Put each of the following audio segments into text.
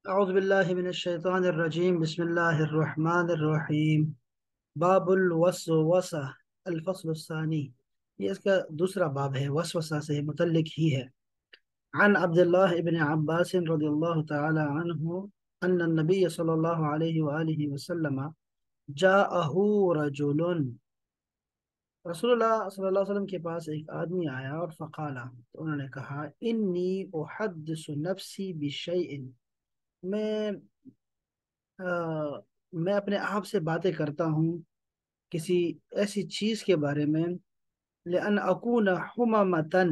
أعوذ بالله من الشيطان الرجيم بسم الله الرحمن الرحيم باب الوسوسة الفصل الثاني یہ اس کا دوسرا باب ہے وسوسہ سے متعلق ہی ہے عن عبد الله بن عباس رضی اللہ تعالی عنہ ان النبي صلی اللہ علیہ وآلہ وسلم جاءه رجل رسول اللہ صلی اللہ علیہ وسلم کے پاس ایک آدمی آیا اور فقالا تو انہوں نے کہا انی احدث نفسی بشیء میں میں اپنے آپ سے باتیں کرتا ہوں کسی ایسی چیز کے بارے میں لأن اکون حممتن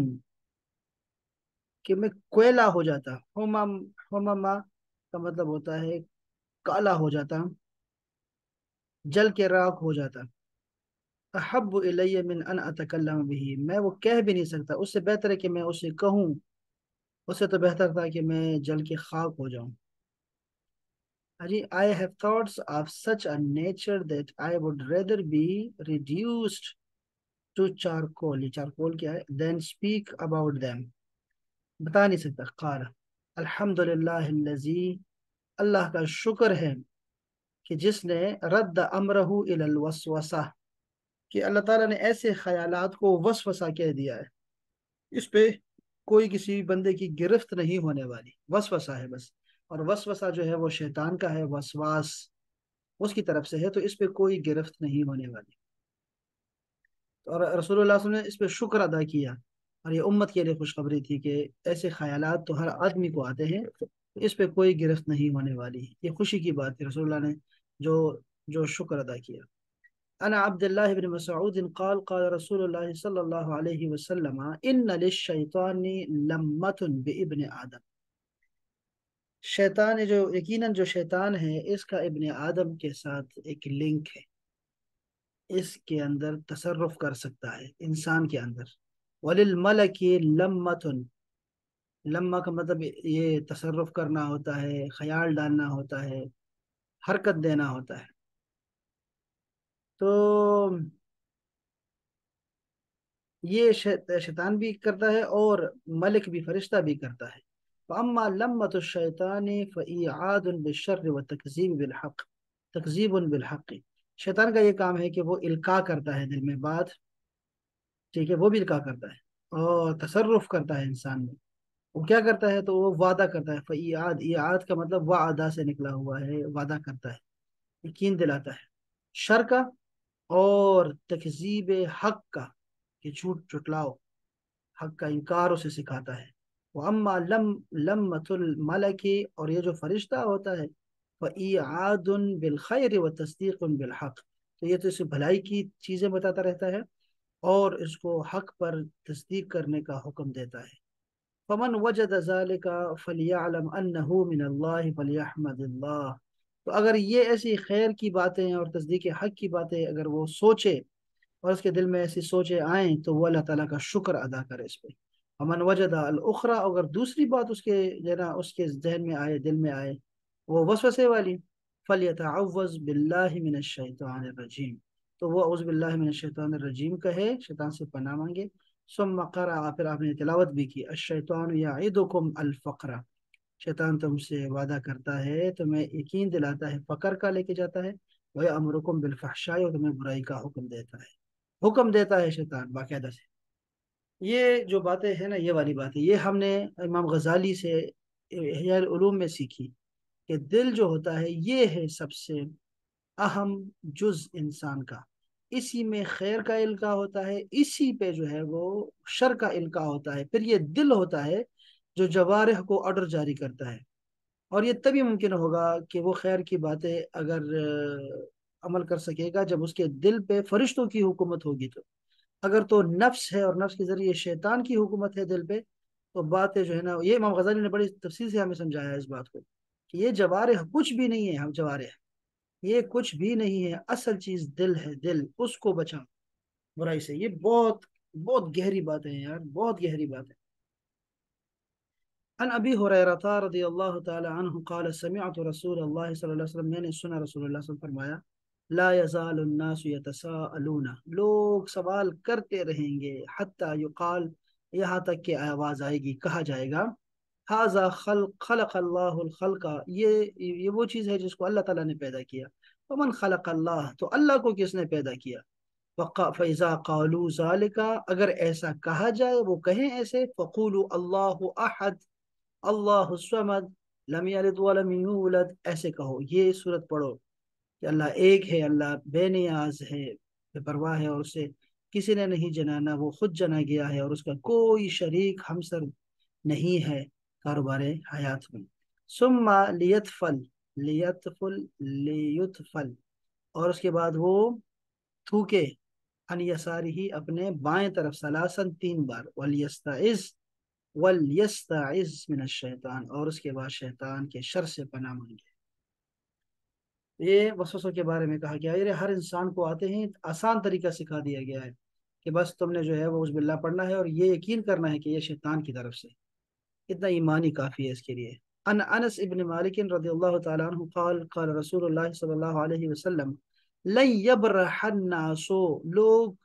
کہ میں کوئلہ ہو جاتا حمما کا مطلب ہوتا ہے کالا ہو جاتا جل کے راکھ ہو جاتا احب الی من ان اتکلم به میں وہ کہہ بھی نہیں سکتا اس سے بہتر ہے کہ میں اسے کہوں اس سے تو بہتر تھا کہ میں جل کے خاک ہو جاؤں جی I have thoughts of such a nature that I would rather be reduced to charcoal یہ charcoal کیا ہے then speak about them بتا نہیں سکتا قال الحمد للہ الذی اللہ کا شکر ہے کہ جس نے رد امرہ الی الوسوسہ کہ اللہ تعالیٰ نے ایسے خیالات کو وسوسہ کہہ دیا ہے اس پہ کوئی کسی بندے کی گرفت نہیں ہونے والی وسوسہ ہے بس اور وسوسہ جو ہے وہ شیطان کا ہے وسواس اس کی طرف سے ہے تو اس پہ کوئی گرفت نہیں ہونے والی اور رسول اللہ صلی اللہ علیہ وسلم نے اس پہ شکر ادا کیا اور یہ امت کے لیے خوشخبری تھی کہ ایسے خیالات تو ہر آدمی کو آتے ہیں اس پہ کوئی گرفت نہیں ہونے والی یہ خوشی کی بات ہے رسول اللہ نے جو جو شکر ادا کیا انا عبد اللہ بن مسعود قال قال رسول اللہ صلی اللہ علیہ وسلم ان للشیطان لمۃ بابن آدم شیطان جو یقیناً جو شیطان ہے اس کا ابن آدم کے ساتھ ایک لنک ہے اس کے اندر تصرف کر سکتا ہے انسان کے اندر وللملک لمۃ لمہ کا مطلب یہ تصرف کرنا ہوتا ہے خیال ڈالنا ہوتا ہے حرکت دینا ہوتا ہے تو یہ شیطان بھی کرتا ہے اور ملک بھی فرشتہ بھی کرتا ہے فاما لمۃ الشیطان فایعاد بالشر وتکذیب بالحق تکذیب بالحق شیطان کا یہ کام ہے کہ وہ القاء کرتا ہے دل میں بات ٹھیک ہے وہ بھی القاء کرتا ہے اور تصرف کرتا ہے انسان میں وہ کیا کرتا ہے تو وہ وعدہ کرتا ہے فایعاد ایعاد کا مطلب وعدہ سے نکلا ہوا ہے وعدہ کرتا ہے یقین دلاتا ہے شر کا اور تکذیب حق کا کہ جھوٹ جھٹلاؤ حق کا انکار اسے سکھاتا ہے وہ اما لمۃ الملک اور یہ جو فرشتہ ہوتا ہے فایعاد بالخیر و تصدیق بالحق تو یہ تو اسے بھلائی کی چیزیں بتاتا رہتا ہے اور اس کو حق پر تصدیق کرنے کا حکم دیتا ہے فمن وجد ذلك فليعلم انه من الله فليحمد الله تو اگر یہ ایسی خیر کی باتیں اور تصدیق حق کی باتیں اگر وہ سوچے اور اس کے دل میں ایسی سوچیں آئیں تو وہ اللہ تعالیٰ کا شکر ادا کرے اس پہ امن وجد الاخرى اگر دوسری بات اس کے جنا اس کے ذہن میں آئے دل میں آئے وہ وسوسے والی فلیتعوذ باللہ من الشیطان الرجیم تو وہ اعوذ باللہ من الشیطان الرجیم کہے شیطان سے پناہ مانگے ثم قرأ پھر آپ نے تلاوت بھی کی الشیطان یعدکم الفقر شیطان تم سے وعدہ کرتا ہے تمہیں یقین دلاتا ہے فقر کا لے کے جاتا ہے وَيَأْمُرُكُمْ بِالْفَحْشَاءِ اور تمہیں برائی کا حکم دیتا ہے حکم دیتا ہے شیطان باقاعدہ سے یہ جو باتیں ہیں نا یہ والی بات ہے یہ ہم نے امام غزالی سے احیاء العلوم میں سیکھی کہ دل جو ہوتا ہے یہ ہے سب سے اہم جز انسان کا اسی میں خیر کا القاء ہوتا ہے اسی پہ جو ہے وہ شر کا القاء ہوتا ہے پھر یہ دل ہوتا ہے جو جوارح کو آرڈر جاری کرتا ہے اور یہ تبھی ممکن ہوگا کہ وہ خیر کی باتیں اگر عمل کر سکے گا جب اس کے دل پہ فرشتوں کی حکومت ہوگی تو اگر تو نفس ہے اور نفس کے ذریعے شیطان کی حکومت ہے دل پہ تو باتیں جو ہے نا یہ امام غزالی نے بڑی تفصیل سے ہمیں سمجھایا ہے اس بات کو کہ یہ جوارح کچھ بھی نہیں ہے ہم جوارح یہ کچھ بھی نہیں ہے اصل چیز دل ہے دل اس کو بچا برائی سے یہ بہت بہت گہری باتیں ہیں یار بہت گہری بات ہے عن ابی ہریرہ رضی اللہ تعالی عنہ قال سمعت رسول اللہ صلی اللہ علیہ وسلم میں نے سنا رسول اللہ صلی اللہ علیہ وسلم فرمایا لا يزال الناس يتساءلون لوگ سوال کرتے رہیں گے حتی یقال یہاں تک کہ آواز آئے گی کہا جائے گا हाजा खलक अल्लाह खल्क, ये वो चीज़ है जिसको अल्लाह ताला ने पैदा किया। वमन खलक अल्लाह, तो अल्लाह को किसने पैदा किया। फ़ैज़ा क़ालू ज़ालिका, अगर ऐसा कहा जाए, वो कहें ऐसे, फ़क़ूलू अल्लाहु अहद अल्लाहु समद लम यलिद वलम यूलद, ऐसे कहो, ये सूरत पढ़ो कि अल्लाह एक है, अल्लाह बेनियाज है, बेपरवाह है, और उसे किसी ने नहीं जनाना, वो खुद जना गया है, और उसका कोई शरीक हमसर नहीं है कारोबार हयात में। सुम्मा लियतफल, लियतफुल लियुतफल, और उसके बाद वो थूके, अन यसारी ही, अपने बाएं तरफ, सलासन 3 बार, वल यस्ताइज मिन शैतान, और उसके बाद शैतान के शर से पनाह मांगे। ये वसवसों के बारे में कहा गया है। ये हर इंसान को आते हैं, आसान तरीका सिखा दिया गया है कि बस तुमने जो है वो उस बिल्ला पढ़ना है, और ये यकीन करना है कि ये शैतान की तरफ से। इतना ईमानी काफी है इसके लिए। अनस इब्न मालिक रदियल्लाहु ताला अन्हु क़ाल क़ाल रसूलुल्लाह सल्लल्लाहु अलैहि वसल्लम लन यब्रहन्नासो, लोग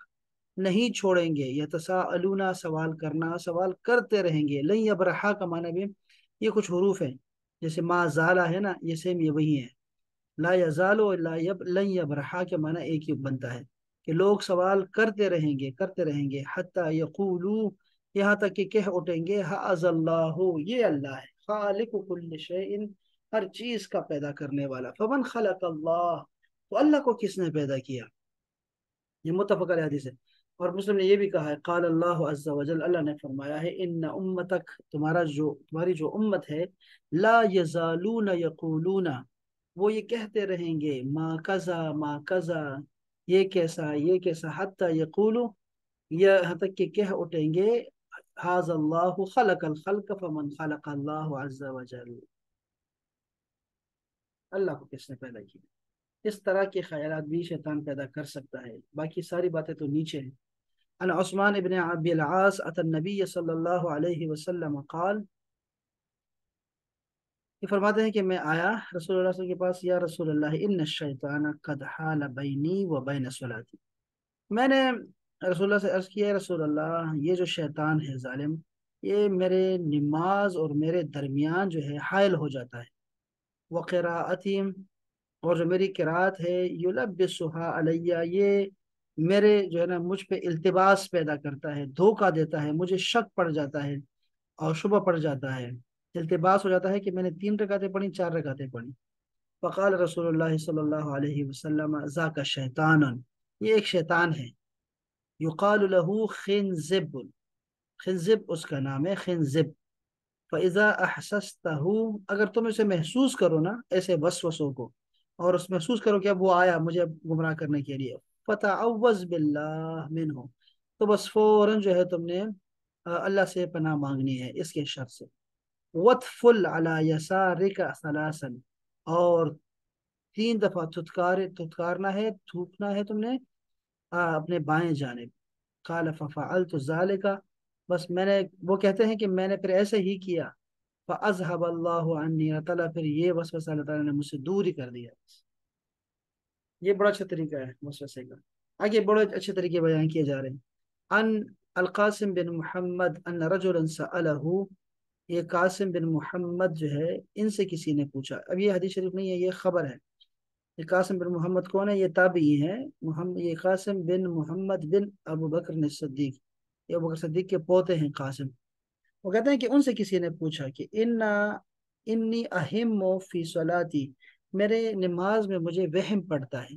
नहीं छोड़ेंगे, यतसाअलूना, सवाल करना, सवाल करते रहेंगे। लन यब्रहा का माना भी, ये कुछ हरूफ है, जैसे मा ज़ाला है ना, ये सेम ये वही है। ला यजालो लन यबरहा के माना एक ही बनता है कि लोग सवाल करते रहेंगे, करते रहेंगे, हत्ता यकूलू, यहाँ तक कि कह उठेंगे, हाअल्लाहु, ये अल्लाह है, खालिकु कुल्li शैइन, हर चीज का पैदा करने वाला। फमन खलक अल्लाह, तो अल्लाह को किसने पैदा किया। ये मुत्तफक अलैह हदीस है। और मुस्लिम ने ये भी कहा है, क़ाल अल्लाह अज़्ज़ा वजल, अल्लाह ने फरमाया है, इन्न उम्मतक, तुम्हारी जो उम्मत है, ला यजालून यकूलूना, वो ये कहते रहेंगे, माँ कज़ा, ये कैसा, ये कैसा, हत्ता यकूलू, यहाँ तक कि कह उठेंगे, हाज़ल्लाहु खलकल खल्क फमन खलक अल्लाहु अज़्ज़ा वजल, अल्लाह को किसने पैदा किया। इस तरह के ख्यालात भी शैतान पैदा कर सकता है, बाकी सारी बातें तो नीचे हैं। अन उस्मान इब्न अबील आस अतन नबी सल्लल्लाहु अलैहि वसल्लम क़ाल, ये फरमाते हैं कि मैं आया रसूलुल्लाह सल्लल्लाहु अलैहि वसल्लम के पास, या रसूलल्लाह इन्न शैतान कद हाल बैनी व बैन सलाती, मैंने रसूलुल्लाह से अर्ज किया, रसूलल्लाह, ये जो शैतान है जालिम, ये मेरे नमाज और मेरे दरमियान जो है हायल हो जाता है। व क़िराअती, और जो मेरी किरात है, युलब्बिसुहा अलैया, ये मेरे जो है ना मुझ पे इल्तिबास पैदा करता है, धोखा देता है, मुझे शक पड़ जाता है और शुबह पड़ जाता है, इल्तिबास हो जाता है कि मैंने 3 रकातें पढ़ी, 4 रकातें पढ़ी। फ़क़ाल रसूलुल्लाह सल्लल्लाहु अलैहि वसल्लम ज़ाका शैतान, ये एक शैतान है, युक़ालु लहू खिंज़िब, खिंज़िब उसका नाम है, खिंज़िब। फ़इज़ा अहसस्तहू, अगर तुम इसे महसूस करो ना, ऐसे वसवसों को, और उस महसूस करो कि अब वो आया मुझे गुमराह करने के लिए, फ़तअव्वज़ बिल्लाह मिन्हु, तो बस फौरन जो है तुमने अल्लाह से पनाह मांगनी है इसके शर से। वतफुल अला यसारिका सलासन, और 3 दफा थुतकारना है, थूकना है तुमने अपने बाएं जानिब। काल फ़फ़अल तो ज़ालिका, बस मैंने, वो कहते हैं कि मैंने फिर ऐसे ही किया। फ़अज़हब अल्लाहु अन्नी, अल्लाह फिर ये वसवसा अल्लाह ताला ने मुझसे दूर ही कर दिया। ये बड़ा अच्छा तरीका है वसवसे का। आगे बड़े अच्छे तरीके बयान किए जा रहे हैं। अन अलकासिम बिन मोहम्मद अन रजुलन सअलहु, ये कासिम बिन मोहम्मद जो है, इनसे किसी ने पूछा। अब ये हदीस शरीफ नहीं है, ये खबर है। ये कासिम बिन मोहम्मद कौन है, ये ताबी है। मोहम्मद, ये कासिम बिन मोहम्मद बिन अबू बकर ने सिद्दीक, ये अबू बकर सिद्दीक के पोते हैं कासिम। वो कहते हैं कि उनसे किसी ने पूछा कि इन्नी अहिम्मु फी सलाती, मेरे नमाज में मुझे वहम पड़ता है।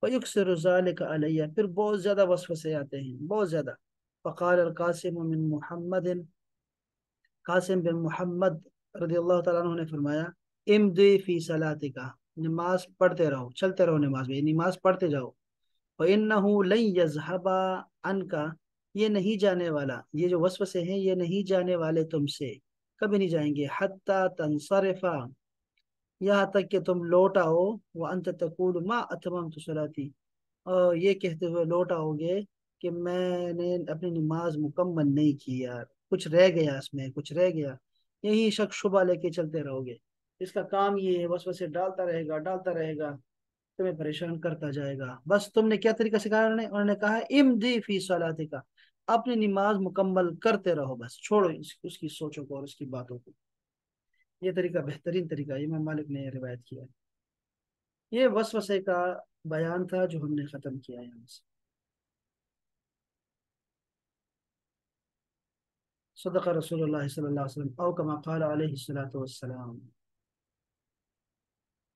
वयुक्सिरु ज़ालिका अलैया, फिर बहुत ज्यादा वसवसे आते हैं, बहुत ज्यादा। फ़क़ाल अल कासिम मिन मुहम्मदिन, कासिम बिन मोहम्मद रदियल्लाहु ताला अन्हु ने फरमाया, इमदी फी सलातिका, नमाज पढ़ते रहो, चलते रहो नमाज में, नमाज पढ़ते जाओ। इन्नहु लन यज़हबा अनका, ये नहीं जाने वाला, ये जो वसवसे हैं ये नहीं जाने वाले तुमसे, कभी नहीं जाएंगे। हत्ता तंसरिफा, यहाँ तक कि तुम लौट आओ, व अंत तकूल मा अतममतु सलाती, और ये कहते हुए लौट आओगे कि मैंने अपनी नमाज मुकम्मल नहीं की यार, कुछ रह गया, इसमें कुछ रह गया। यही शक शुबा लेके चलते रहोगे। इसका काम ये है, वसवसे डालता रहेगा, डालता रहेगा, तुम्हें परेशान करता जाएगा। बस तुमने क्या तरीका सिखाया, उन्होंने कहा इमदी फी सलातिका, अपनी नमाज मुकम्मल करते रहो, बस छोड़ो उसकी सोचों को और उसकी बातों को। یہ طریقہ بہترین طریقہ ہے، امام مالک نے یہ روایت کیا ہے۔ یہ وسوسے کا بیان تھا جو ہم نے ختم کیا ہے یہاں سے۔ صدق رسول اللہ صلی اللہ علیہ وسلم او کما قال علیہ الصلوۃ والسلام۔